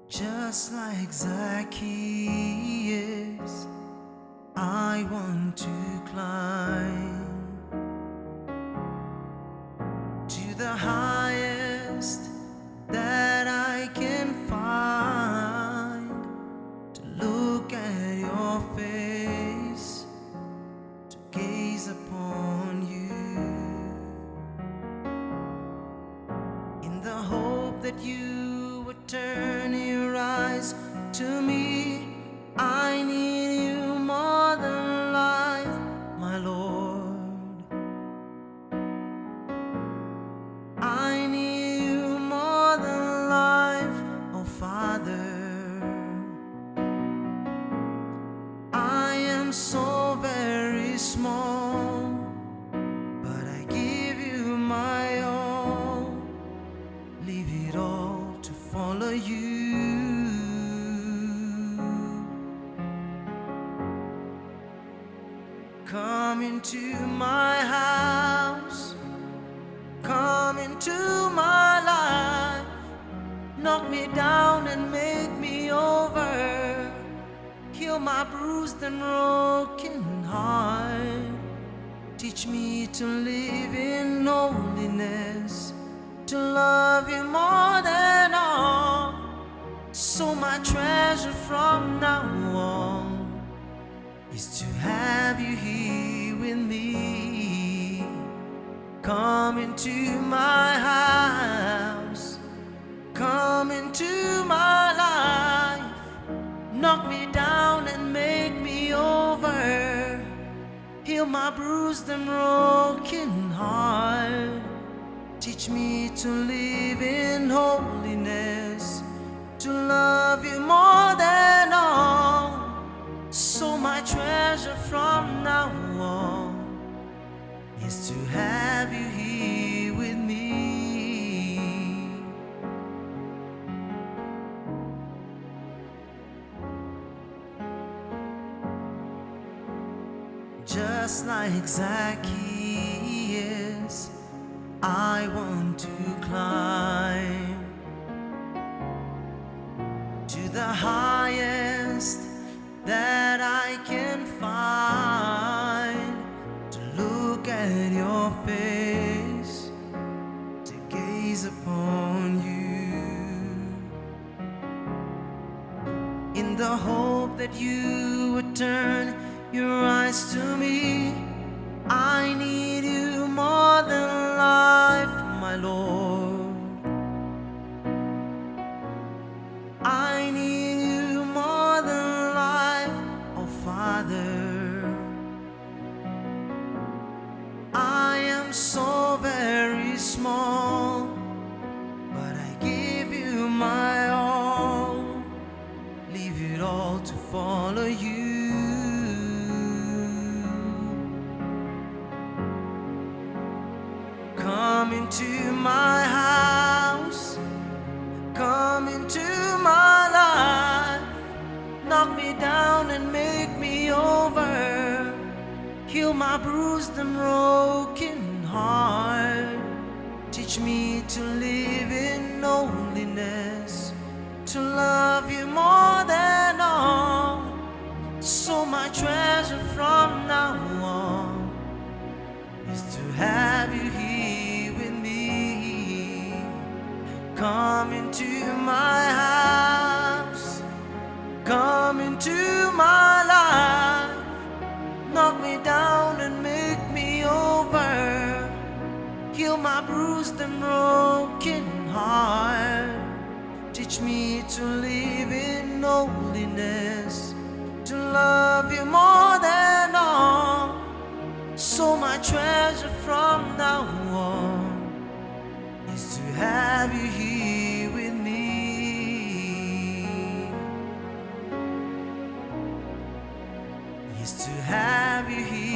Just like Zacchaeus, I want to climb to the highest that I can find, to look at your face, to gaze upon you, in the hope that you would turn your eyes to me. I need you more than life, my Lord. I need you more than life, oh Father. I am so very small, but I give you my all. Leave it all to follow you. Come into my house, come into my life, knock me down and make me over, heal my bruised and broken heart. Teach me to live in holiness, to love you more than all. So my treasure from now on is to have you here with me. Come into my house, come into my life, knock me down and make me over, heal my bruised and broken heart. Teach me to live in holiness, to love you more than all. So my treasure from now on is to have you here with me. Just like Zacchaeus, I want to climb to the highest that I can find, to look at your face, to gaze upon you, in the hope that you would turn your eyes to me. I need you more than life, my Lord. I need you more than life, oh Father. I am so very small, but I give you my all. Leave it all to follow you. Come into my house, come into my life, knock me down and make me over, heal my bruised and broken heart. Teach me to live in holiness, to love you more than all. So my treasure from now on is to have you here with me. Come into my house, come into my life, knock me down and make me over, heal my bruised and broken heart. Teach me to live in holiness, to love you more than all. So my treasure from now on is to have you here with me, is to have you here.